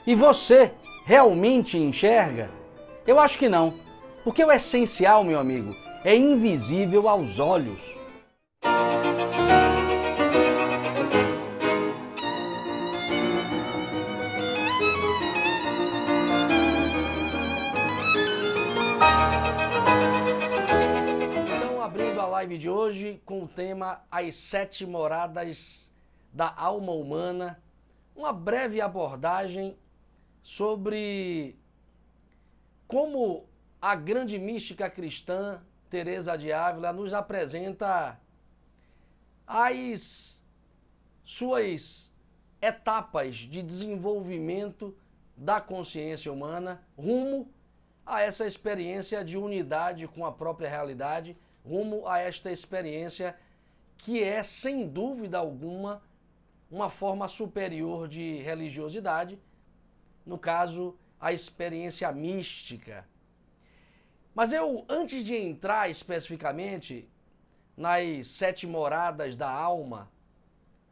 E você realmente enxerga? Eu acho que não, porque o essencial, meu amigo, é invisível aos olhos. Então, abrindo a live de hoje com o tema As 7 Moradas da Alma Humana, uma breve abordagem sobre como a grande mística cristã Teresa de Ávila nos apresenta as suas etapas de desenvolvimento da consciência humana rumo a essa experiência de unidade com a própria realidade, rumo a esta experiência que é, sem dúvida alguma, uma forma superior de religiosidade, no caso, a experiência mística. Mas antes de entrar especificamente nas 7 moradas da alma,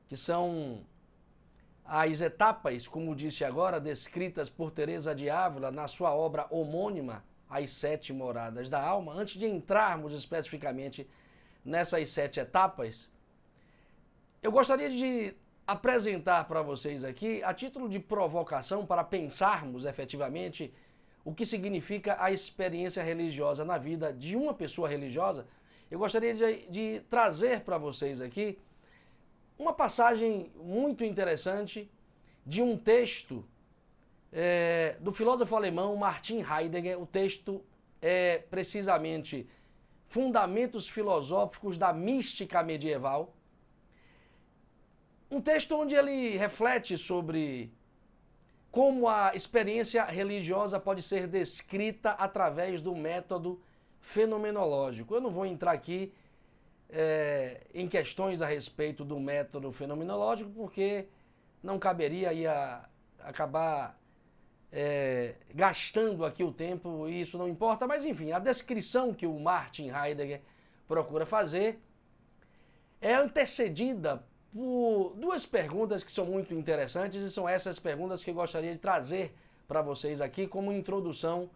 que são as etapas, como disse agora, descritas por Teresa de Ávila na sua obra homônima, As 7 Moradas da Alma, antes de entrarmos especificamente nessas 7 etapas, eu gostaria de apresentar para vocês aqui, a título de provocação para pensarmos efetivamente o que significa a experiência religiosa na vida de uma pessoa religiosa, eu gostaria de trazer para vocês aqui uma passagem muito interessante de um texto do filósofo alemão Martin Heidegger. O texto é precisamente Fundamentos Filosóficos da Mística Medieval. Um texto onde ele reflete sobre como a experiência religiosa pode ser descrita através do método fenomenológico. Eu não vou entrar aqui em questões a respeito do método fenomenológico, porque não caberia aí acabar gastando aqui o tempo, e isso não importa, mas enfim, a descrição que o Martin Heidegger procura fazer é antecedida por 2 perguntas que são muito interessantes, e são essas perguntas que eu gostaria de trazer para vocês aqui como introdução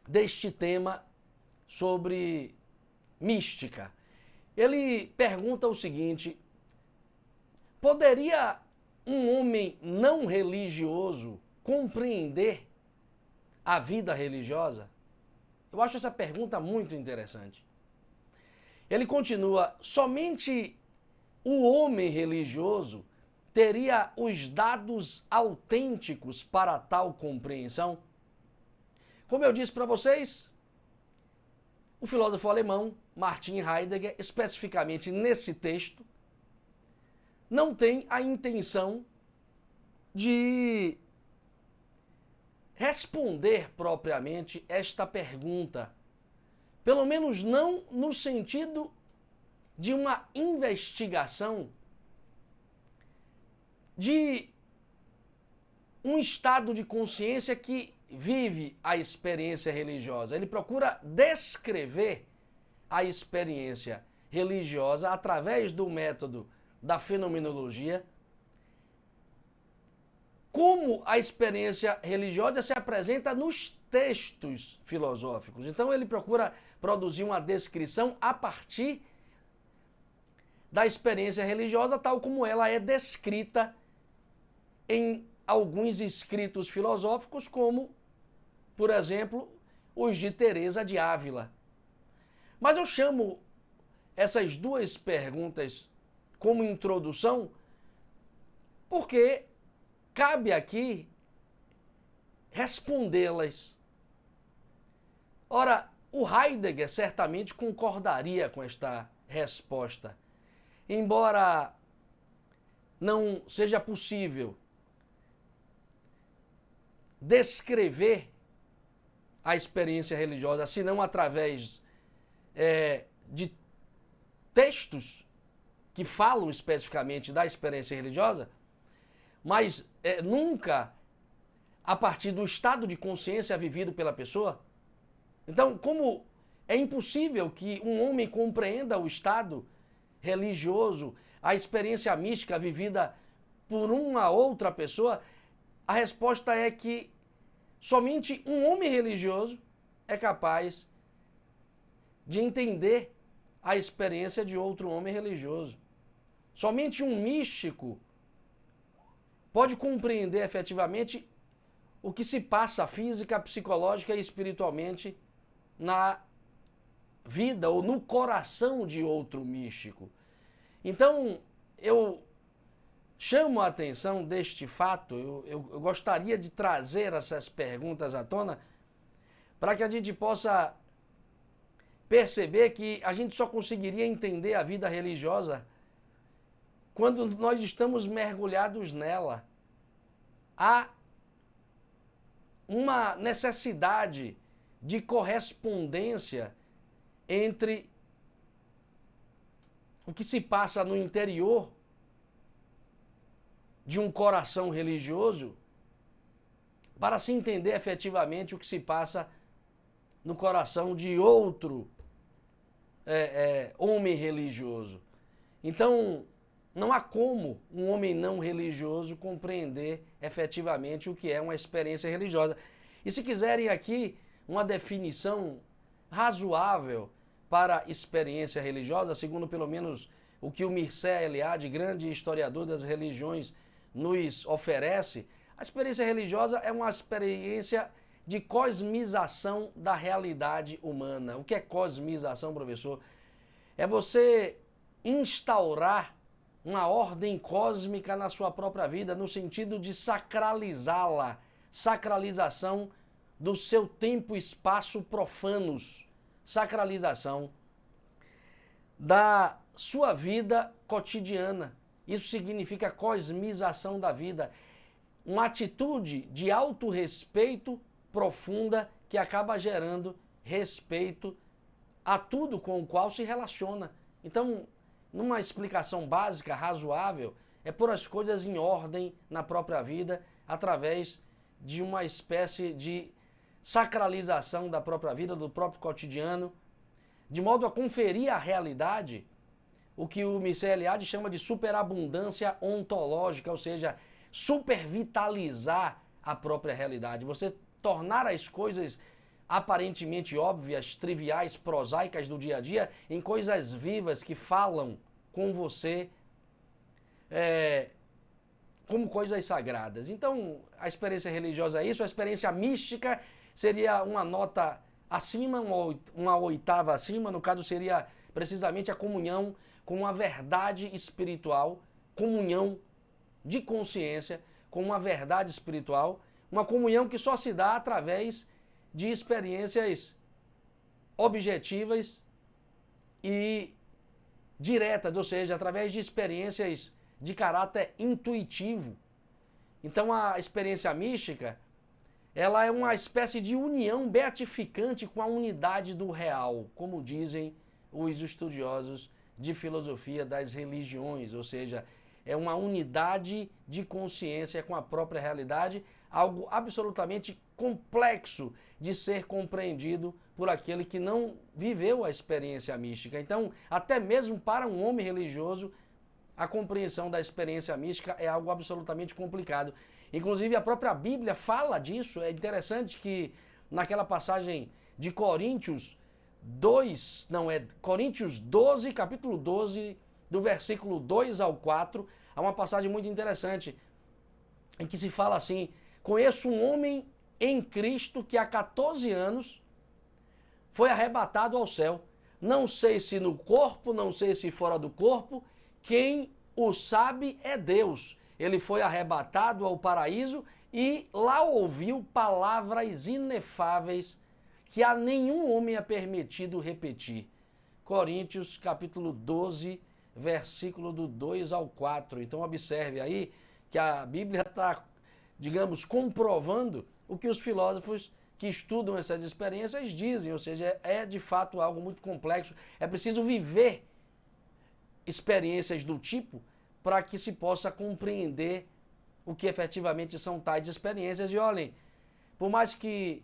deste tema sobre mística. Ele pergunta o seguinte: poderia um homem não religioso compreender a vida religiosa? Eu acho essa pergunta muito interessante. Ele continua: somente o homem religioso teria os dados autênticos para tal compreensão? Como eu disse para vocês, o filósofo alemão Martin Heidegger, especificamente nesse texto, não tem a intenção de responder propriamente esta pergunta, pelo menos não no sentido de uma investigação de um estado de consciência que vive a experiência religiosa. Ele procura descrever a experiência religiosa através do método da fenomenologia, como a experiência religiosa se apresenta nos textos filosóficos. Então ele procura produzir uma descrição a partir da experiência religiosa tal como ela é descrita em alguns escritos filosóficos, como, por exemplo, os de Teresa de Ávila. Mas eu chamo essas 2 perguntas como introdução porque cabe aqui respondê-las. Ora, o Heidegger certamente concordaria com esta resposta, embora não seja possível descrever a experiência religiosa senão através de textos que falam especificamente da experiência religiosa, mas nunca a partir do estado de consciência vivido pela pessoa. Então, como é impossível que um homem compreenda o estado religioso, a experiência mística vivida por uma outra pessoa, A resposta é que somente um homem religioso é capaz de entender a experiência de outro homem religioso. Somente um místico pode compreender efetivamente o que se passa física, psicológica e espiritualmente na vida ou no coração de outro místico. Então, eu chamo a atenção deste fato, eu gostaria de trazer essas perguntas à tona para que a gente possa perceber que a gente só conseguiria entender a vida religiosa quando nós estamos mergulhados nela. Há uma necessidade de correspondência entre o que se passa no interior de um coração religioso para se entender efetivamente o que se passa no coração de outro homem religioso. Então, não há como um homem não religioso compreender efetivamente o que é uma experiência religiosa. E se quiserem aqui uma definição razoável para experiência religiosa, segundo pelo menos o que o Mircea Eliade, grande historiador das religiões, nos oferece, a experiência religiosa é uma experiência de cosmização da realidade humana. O que é cosmização, professor? É você instaurar uma ordem cósmica na sua própria vida, no sentido de sacralizá-la, sacralização do seu tempo e espaço profanos, sacralização da sua vida cotidiana. Isso significa cosmização da vida, uma atitude de autorrespeito profunda que acaba gerando respeito a tudo com o qual se relaciona. Então, numa explicação básica, razoável, é pôr as coisas em ordem na própria vida através de uma espécie de sacralização da própria vida, do próprio cotidiano, de modo a conferir à realidade o que o Mircea Eliade chama de superabundância ontológica, ou seja, supervitalizar a própria realidade. Você tornar as coisas aparentemente óbvias, triviais, prosaicas do dia a dia, em coisas vivas que falam com você como coisas sagradas. Então, a experiência religiosa é isso, a experiência mística seria uma nota acima, uma oitava acima, no caso seria precisamente a comunhão com uma verdade espiritual, comunhão de consciência com uma verdade espiritual, uma comunhão que só se dá através de experiências objetivas e diretas, ou seja, através de experiências de caráter intuitivo. Então a experiência mística, ela é uma espécie de união beatificante com a unidade do real, como dizem os estudiosos de filosofia das religiões, ou seja, é uma unidade de consciência com a própria realidade, algo absolutamente complexo de ser compreendido por aquele que não viveu a experiência mística. Então, até mesmo para um homem religioso, a compreensão da experiência mística é algo absolutamente complicado. Inclusive, a própria Bíblia fala disso. É interessante que naquela passagem de Coríntios 12, capítulo 12, do versículo 2 ao 4, há uma passagem muito interessante em que se fala assim: conheço um homem em Cristo que há 14 anos foi arrebatado ao céu. Não sei se no corpo, não sei se fora do corpo, quem o sabe é Deus. Ele foi arrebatado ao paraíso e lá ouviu palavras inefáveis que a nenhum homem é permitido repetir. Coríntios capítulo 12, versículo do 2 ao 4. Então observe aí que a Bíblia está, digamos, comprovando o que os filósofos que estudam essas experiências dizem, ou seja, é de fato algo muito complexo. É preciso viver experiências do tipo para que se possa compreender o que efetivamente são tais experiências. E olhem, por mais que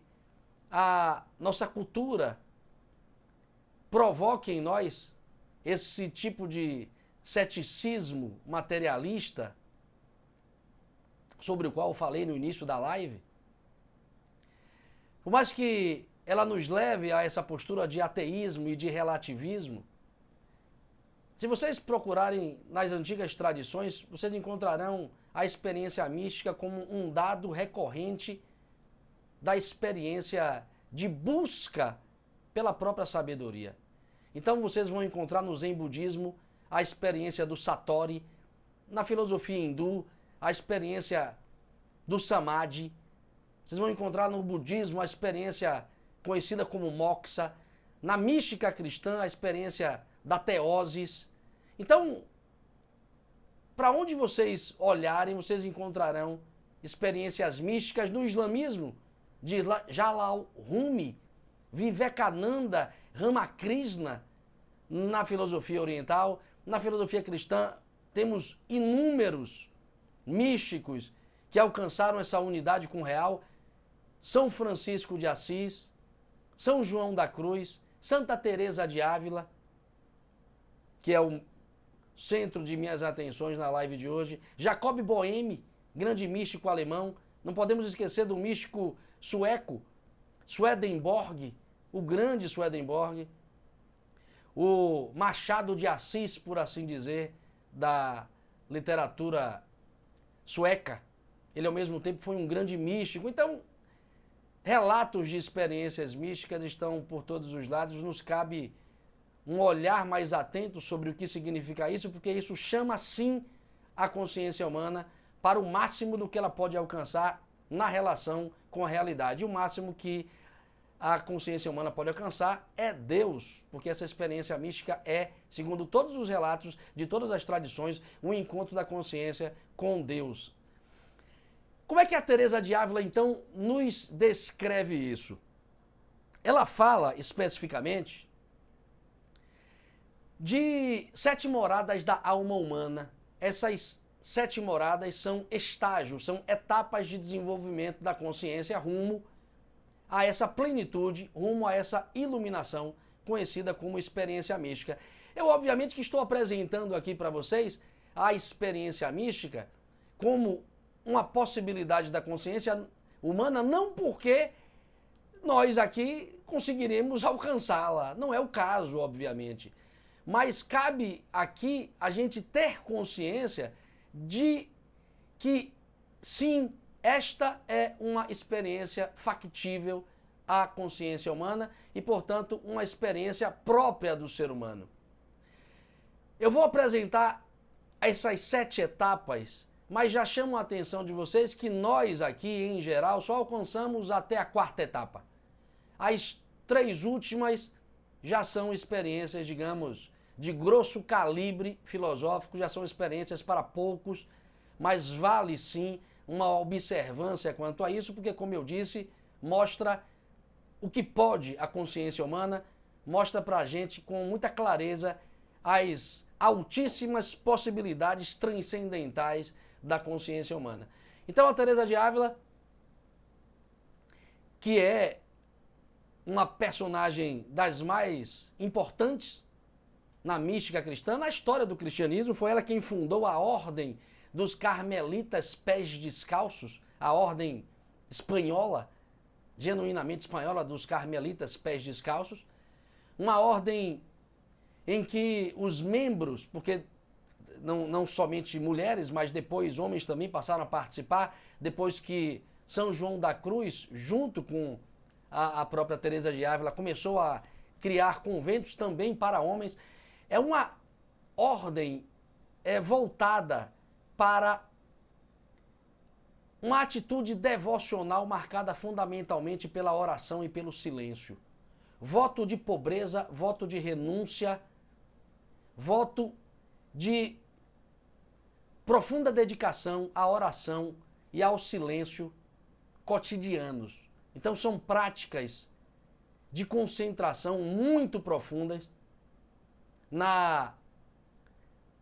a nossa cultura provoque em nós esse tipo de ceticismo materialista, sobre o qual eu falei no início da live, por mais que ela nos leve a essa postura de ateísmo e de relativismo, se vocês procurarem nas antigas tradições, vocês encontrarão a experiência mística como um dado recorrente da experiência de busca pela própria sabedoria. Então vocês vão encontrar no Zen budismo a experiência do Satori, na filosofia hindu, a experiência do Samadhi. Vocês vão encontrar no budismo a experiência conhecida como moksha, na mística cristã a experiência da teoses. Então, para onde vocês olharem, vocês encontrarão experiências místicas no islamismo, de Jalal Rumi, Vivekananda, Ramakrishna, na filosofia oriental. Na filosofia cristã, temos inúmeros místicos que alcançaram essa unidade com o real. São Francisco de Assis, São João da Cruz, Santa Teresa de Ávila, que é o centro de minhas atenções na live de hoje, Jacob Boehme, grande místico alemão. Não podemos esquecer do místico sueco, Swedenborg, o grande Swedenborg, o Machado de Assis, por assim dizer, da literatura sueca. Ele, ao mesmo tempo, foi um grande místico. Então, relatos de experiências místicas estão por todos os lados. Nos cabe um olhar mais atento sobre o que significa isso, porque isso chama, sim, a consciência humana para o máximo do que ela pode alcançar na relação com a realidade. E o máximo que a consciência humana pode alcançar é Deus, porque essa experiência mística é, segundo todos os relatos de todas as tradições, um encontro da consciência com Deus. Como é que a Teresa de Ávila, então, nos descreve isso? Ela fala, especificamente, de 7 moradas da alma humana. Essas 7 moradas são estágios, são etapas de desenvolvimento da consciência rumo a essa plenitude, rumo a essa iluminação conhecida como experiência mística. Eu, obviamente, que estou apresentando aqui para vocês a experiência mística como uma possibilidade da consciência humana, não porque nós aqui conseguiremos alcançá-la. Não é o caso, obviamente. Mas cabe aqui a gente ter consciência de que, sim, esta é uma experiência factível à consciência humana e, portanto, uma experiência própria do ser humano. Eu vou apresentar essas 7 etapas, mas já chamo a atenção de vocês que nós aqui, em geral, só alcançamos até a 4ª etapa. As 3 últimas já são experiências, digamos, de grosso calibre filosófico, já são experiências para poucos, mas vale sim uma observância quanto a isso, porque, como eu disse, mostra o que pode a consciência humana, mostra para a gente com muita clareza as altíssimas possibilidades transcendentais da consciência humana. Então, a Teresa de Ávila, que é uma personagem das mais importantes na mística cristã, na história do cristianismo, foi ela quem fundou a ordem dos Carmelitas Pés Descalços, a ordem espanhola, genuinamente espanhola, dos Carmelitas Pés Descalços, uma ordem em que os membros, porque não somente mulheres, mas depois homens também passaram a participar, depois que São João da Cruz, junto com a própria Teresa de Ávila, começou a criar conventos também para homens. É uma ordem voltada para uma atitude devocional marcada fundamentalmente pela oração e pelo silêncio. Voto de pobreza, voto de renúncia, voto de profunda dedicação à oração e ao silêncio cotidianos. Então são práticas de concentração muito profundas. Na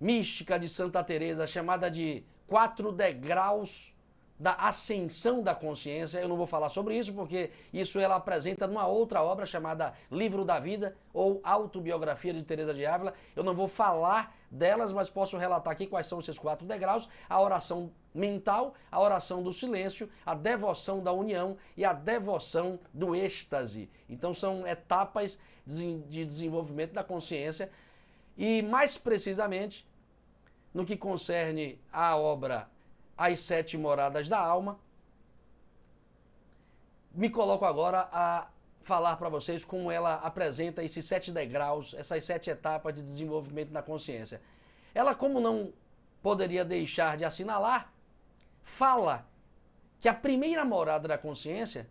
mística de Santa Teresa, chamada de 4 degraus da ascensão da consciência. Eu não vou falar sobre isso porque isso ela apresenta numa outra obra chamada Livro da Vida ou Autobiografia de Teresa de Ávila. Eu não vou falar delas, mas posso relatar aqui quais são esses 4 degraus: a oração mental, a oração do silêncio, a devoção da união e a devoção do êxtase. Então são etapas de desenvolvimento da consciência e, mais precisamente, no que concerne à obra As 7 Moradas da Alma, me coloco agora a falar para vocês como ela apresenta esses 7 degraus, essas 7 etapas de desenvolvimento da consciência. Ela, como não poderia deixar de assinalar, fala que a primeira morada da consciência,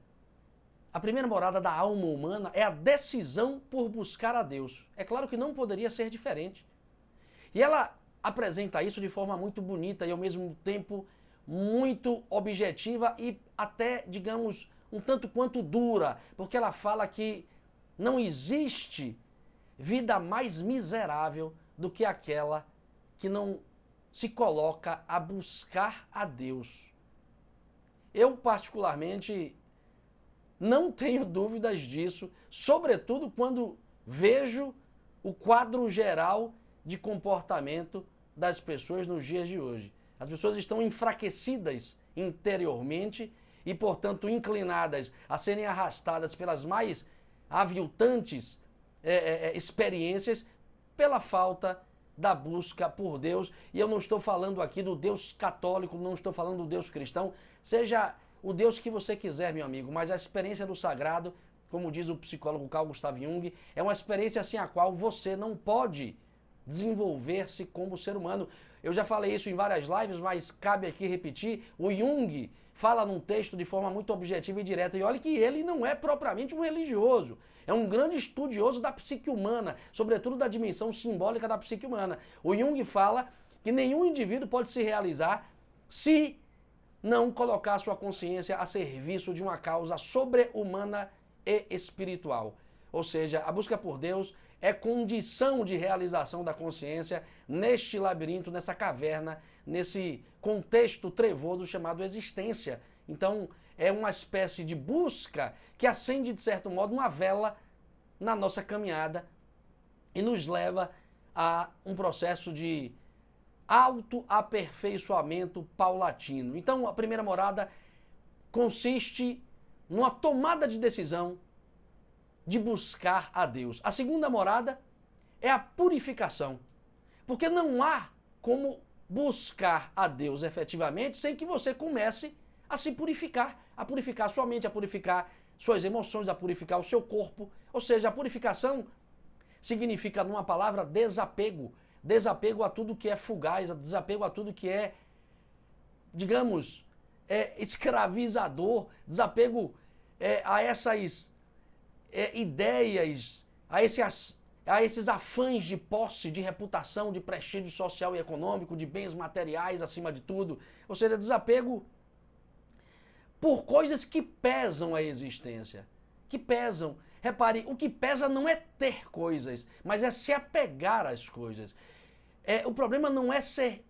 a primeira morada da alma humana, é a decisão por buscar a Deus. É claro que não poderia ser diferente. E ela apresenta isso de forma muito bonita e, ao mesmo tempo, muito objetiva e até, digamos, um tanto quanto dura, porque ela fala que não existe vida mais miserável do que aquela que não se coloca a buscar a Deus. Eu, particularmente, não tenho dúvidas disso, sobretudo quando vejo o quadro geral de comportamento das pessoas nos dias de hoje. As pessoas estão enfraquecidas interiormente e, portanto, inclinadas a serem arrastadas pelas mais aviltantes experiências pela falta da busca por Deus. E eu não estou falando aqui do Deus católico, não estou falando do Deus cristão, seja o Deus que você quiser, meu amigo, mas a experiência do sagrado, como diz o psicólogo Carl Gustav Jung, é uma experiência assim a qual você não pode desenvolver-se como ser humano. Eu já falei isso em várias lives, mas cabe aqui repetir. O Jung fala num texto de forma muito objetiva e direta, e olha que ele não é propriamente um religioso, é um grande estudioso da psique humana, sobretudo da dimensão simbólica da psique humana. O Jung fala que nenhum indivíduo pode se realizar se não colocar sua consciência a serviço de uma causa sobre-humana e espiritual. Ou seja, a busca por Deus é condição de realização da consciência neste labirinto, nessa caverna, nesse contexto trevoso chamado existência. Então, é uma espécie de busca que acende, de certo modo, uma vela na nossa caminhada e nos leva a um processo de autoaperfeiçoamento paulatino. Então, a primeira morada consiste numa tomada de decisão de buscar a Deus. A segunda morada é a purificação, porque não há como buscar a Deus efetivamente sem que você comece a se purificar, a purificar sua mente, a purificar suas emoções, a purificar o seu corpo. Ou seja, a purificação significa, numa palavra, desapego. Desapego a tudo que é fugaz, desapego a tudo que é, digamos, escravizador, desapego a essas ideias, a esses afãs de posse, de reputação, de prestígio social e econômico, de bens materiais acima de tudo. Ou seja, desapego por coisas que pesam a existência, que pesam. Repare, o que pesa não é ter coisas, mas é se apegar às coisas. O problema não é ser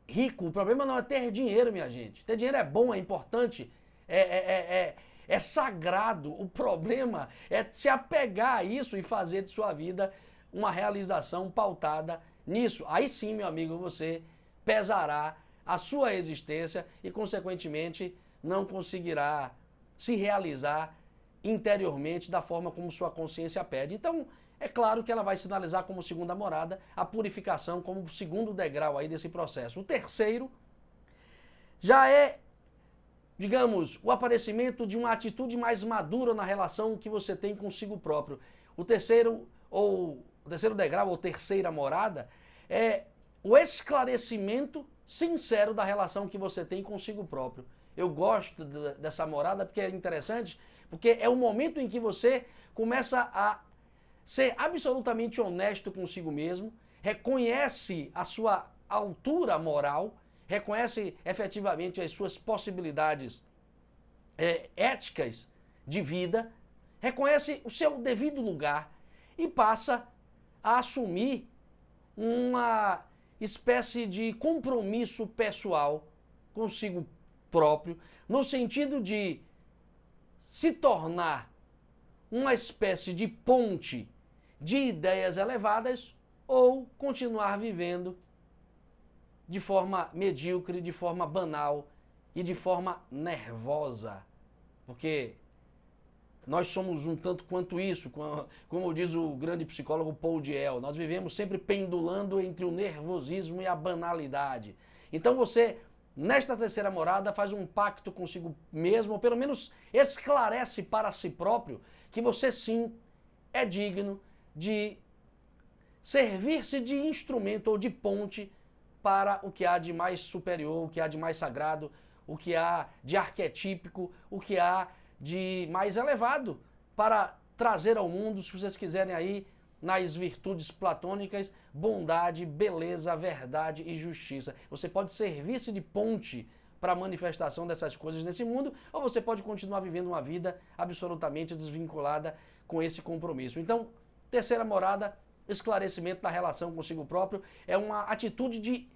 rico, o problema não é ter dinheiro, minha gente. Ter dinheiro é bom, é importante, é sagrado. O problema é se apegar a isso e fazer de sua vida uma realização pautada nisso. Aí sim, meu amigo, você pesará a sua existência e, consequentemente, não conseguirá se realizar interiormente da forma como sua consciência pede. Então, é claro que ela vai sinalizar como segunda morada a purificação como segundo degrau aí desse processo. O terceiro já é, digamos, o aparecimento de uma atitude mais madura na relação que você tem consigo próprio. O terceiro degrau, ou terceira morada, é o esclarecimento sincero da relação que você tem consigo próprio. Eu gosto dessa morada porque é interessante, porque é o momento em que você começa a ser absolutamente honesto consigo mesmo, reconhece a sua altura moral, reconhece efetivamente as suas possibilidades éticas de vida, reconhece o seu devido lugar e passa a assumir uma espécie de compromisso pessoal consigo próprio, no sentido de se tornar uma espécie de ponte de ideias elevadas ou continuar vivendo de forma medíocre, de forma banal e de forma nervosa. Porque nós somos um tanto quanto isso, como diz o grande psicólogo Paul Diel, nós vivemos sempre pendulando entre o nervosismo e a banalidade. Então você, nesta terceira morada, faz um pacto consigo mesmo, ou pelo menos esclarece para si próprio que você sim é digno de servir-se de instrumento ou de ponte para o que há de mais superior, o que há de mais sagrado, o que há de arquetípico, o que há de mais elevado para trazer ao mundo, se vocês quiserem aí, nas virtudes platônicas, bondade, beleza, verdade e justiça. Você pode servir-se de ponte para a manifestação dessas coisas nesse mundo, ou você pode continuar vivendo uma vida absolutamente desvinculada com esse compromisso. Então, terceira morada, esclarecimento da relação consigo próprio, é uma atitude de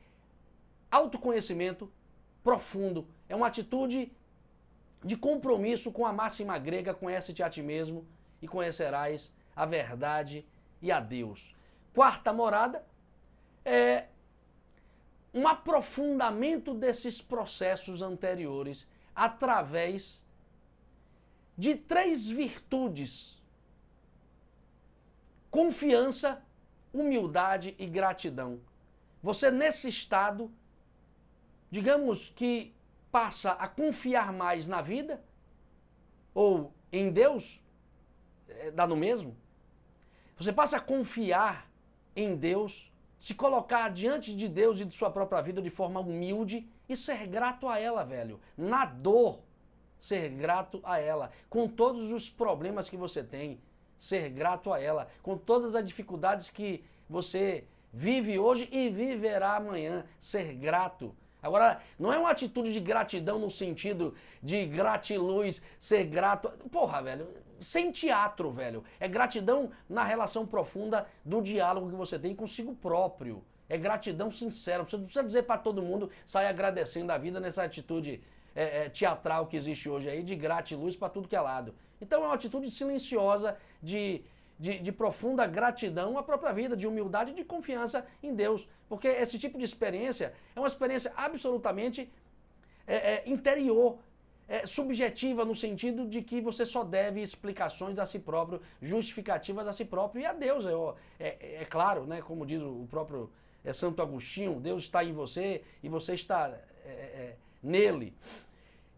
autoconhecimento profundo, é uma atitude de compromisso com a máxima grega, conhece-te a ti mesmo e conhecerás a verdade e a Deus. Quarta morada é um aprofundamento desses processos anteriores através de três virtudes: confiança, humildade e gratidão. Você nesse estado, digamos que passa a confiar mais na vida ou em Deus, dá no mesmo. Você passa a confiar em Deus, se colocar diante de Deus e de sua própria vida de forma humilde e ser grato a ela, velho. Na dor, ser grato a ela. Com todos os problemas que você tem, ser grato a ela. Com todas as dificuldades que você vive hoje e viverá amanhã, ser grato. Agora, não é uma atitude de gratidão no sentido de gratiluz, ser grato. Porra, velho, sem teatro, velho. É gratidão na relação profunda do diálogo que você tem consigo próprio. É gratidão sincera. Você não precisa dizer para todo mundo, sair agradecendo a vida nessa atitude teatral que existe hoje aí, de gratiluz para tudo que é lado. Então é uma atitude silenciosa de profunda gratidão à própria vida, de humildade e de confiança em Deus. Porque esse tipo de experiência é uma experiência absolutamente interior, subjetiva, no sentido de que você só deve explicações a si próprio, justificativas a si próprio e a Deus. É claro, né, como diz o próprio Santo Agostinho, Deus está em você e você está nele.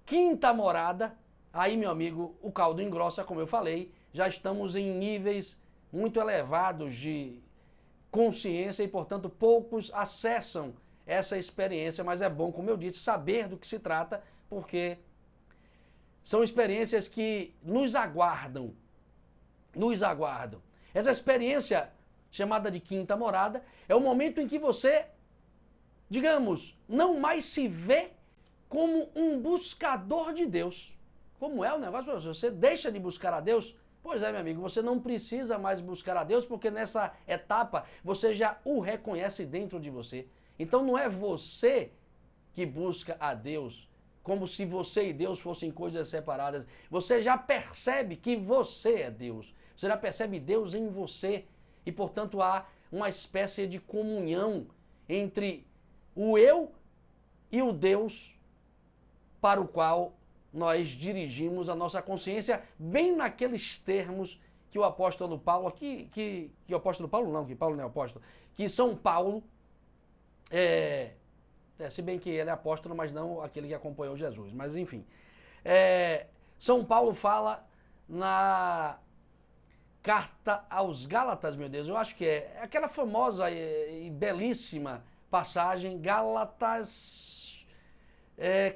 Quinta morada, aí, meu amigo, o caldo engrossa, como eu falei, já estamos em níveis muito elevados de consciência e, portanto, poucos acessam essa experiência, mas é bom, como eu disse, saber do que se trata, porque são experiências que nos aguardam. Nos aguardam. Essa experiência, chamada de quinta morada, é o momento em que você, digamos, não mais se vê como um buscador de Deus. Como é o negócio para você? Você deixa de buscar a Deus? Pois é, meu amigo, você não precisa mais buscar a Deus, porque nessa etapa você já o reconhece dentro de você. Então não é você que busca a Deus, como se você e Deus fossem coisas separadas. Você já percebe que você é Deus. Você já percebe Deus em você. E, portanto, há uma espécie de comunhão entre o eu e o Deus para o qual nós dirigimos a nossa consciência, bem naqueles termos que o apóstolo Paulo, que o apóstolo Paulo não, que Paulo não é apóstolo, que São Paulo, se bem que ele é apóstolo, mas não aquele que acompanhou Jesus, mas enfim, São Paulo fala na carta aos Gálatas, meu Deus, eu acho que é aquela famosa e belíssima passagem, Gálatas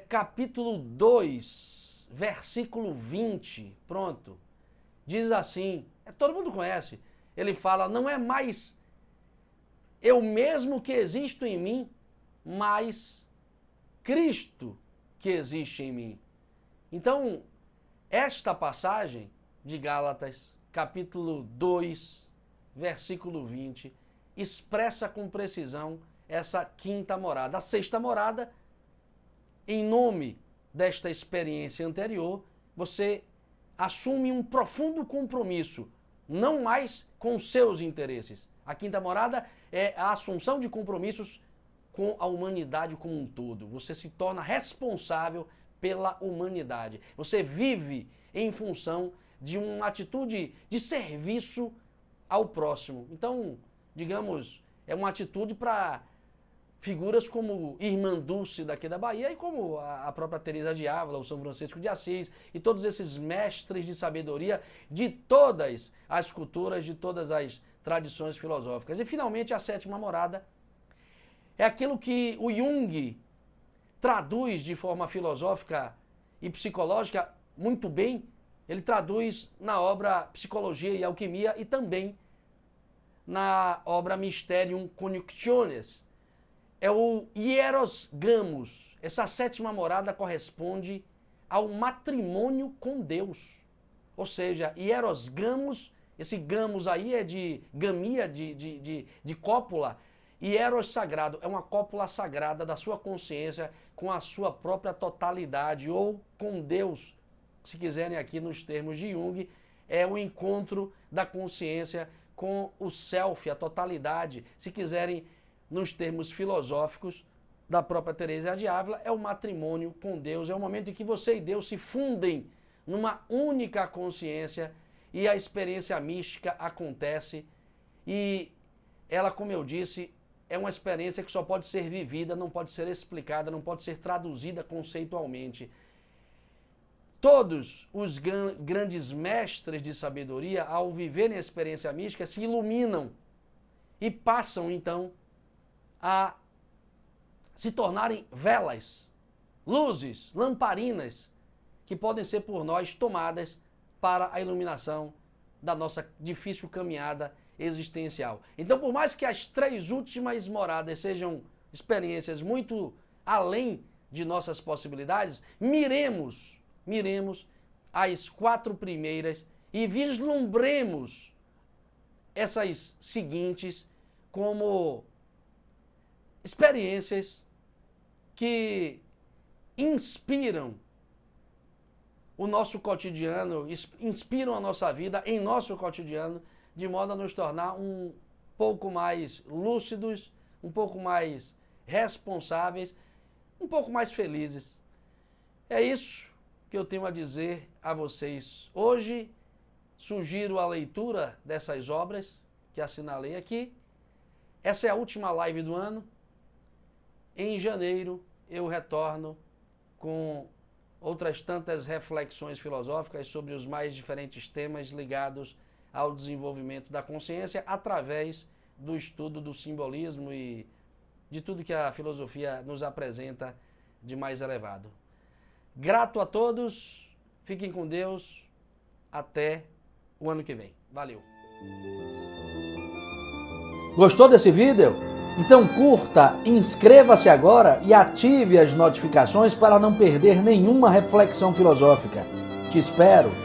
capítulo 2, versículo 20, pronto, diz assim, todo mundo conhece, ele fala, não é mais eu mesmo que existo em mim, mas Cristo que existe em mim. Então, esta passagem de Gálatas, capítulo 2, versículo 20, expressa com precisão essa quinta morada. A sexta morada, em nome desta experiência anterior, você assume um profundo compromisso, não mais com seus interesses. A quinta morada é a assunção de compromissos com a humanidade como um todo. Você se torna responsável pela humanidade. Você vive em função de uma atitude de serviço ao próximo. Então, digamos, é uma atitude para figuras como Irmã Dulce daqui da Bahia e como a própria Teresa de Ávila, o São Francisco de Assis e todos esses mestres de sabedoria de todas as culturas, de todas as tradições filosóficas. E finalmente a sétima morada é aquilo que o Jung traduz de forma filosófica e psicológica muito bem. Ele traduz na obra Psicologia e Alquimia e também na obra Mysterium Coniunctiones. É o Hieros Gamos. Essa sétima morada corresponde ao matrimônio com Deus. Ou seja, Hieros Gamos, esse Gamos aí é de gamia, de cópula. Hieros sagrado, é uma cópula sagrada da sua consciência com a sua própria totalidade ou com Deus. Se quiserem aqui nos termos de Jung, é o encontro da consciência com o self, a totalidade. Se quiserem nos termos filosóficos da própria Teresa de Ávila, é o matrimônio com Deus, é o momento em que você e Deus se fundem numa única consciência e a experiência mística acontece e ela, como eu disse, é uma experiência que só pode ser vivida, não pode ser explicada, não pode ser traduzida conceitualmente. Todos os grandes mestres de sabedoria, ao viverem a experiência mística, se iluminam e passam, então, a se tornarem velas, luzes, lamparinas, que podem ser por nós tomadas para a iluminação da nossa difícil caminhada existencial. Então, por mais que as três últimas moradas sejam experiências muito além de nossas possibilidades, miremos as quatro primeiras e vislumbremos essas seguintes como experiências que inspiram o nosso cotidiano, inspiram a nossa vida em nosso cotidiano, de modo a nos tornar um pouco mais lúcidos, um pouco mais responsáveis, um pouco mais felizes. É isso que eu tenho a dizer a vocês hoje. Sugiro a leitura dessas obras que assinalei aqui. Essa é a última live do ano. Em janeiro eu retorno com outras tantas reflexões filosóficas sobre os mais diferentes temas ligados ao desenvolvimento da consciência através do estudo do simbolismo e de tudo que a filosofia nos apresenta de mais elevado. Grato a todos, fiquem com Deus, até o ano que vem. Valeu! Gostou desse vídeo? Então curta, inscreva-se agora e ative as notificações para não perder nenhuma reflexão filosófica. Te espero!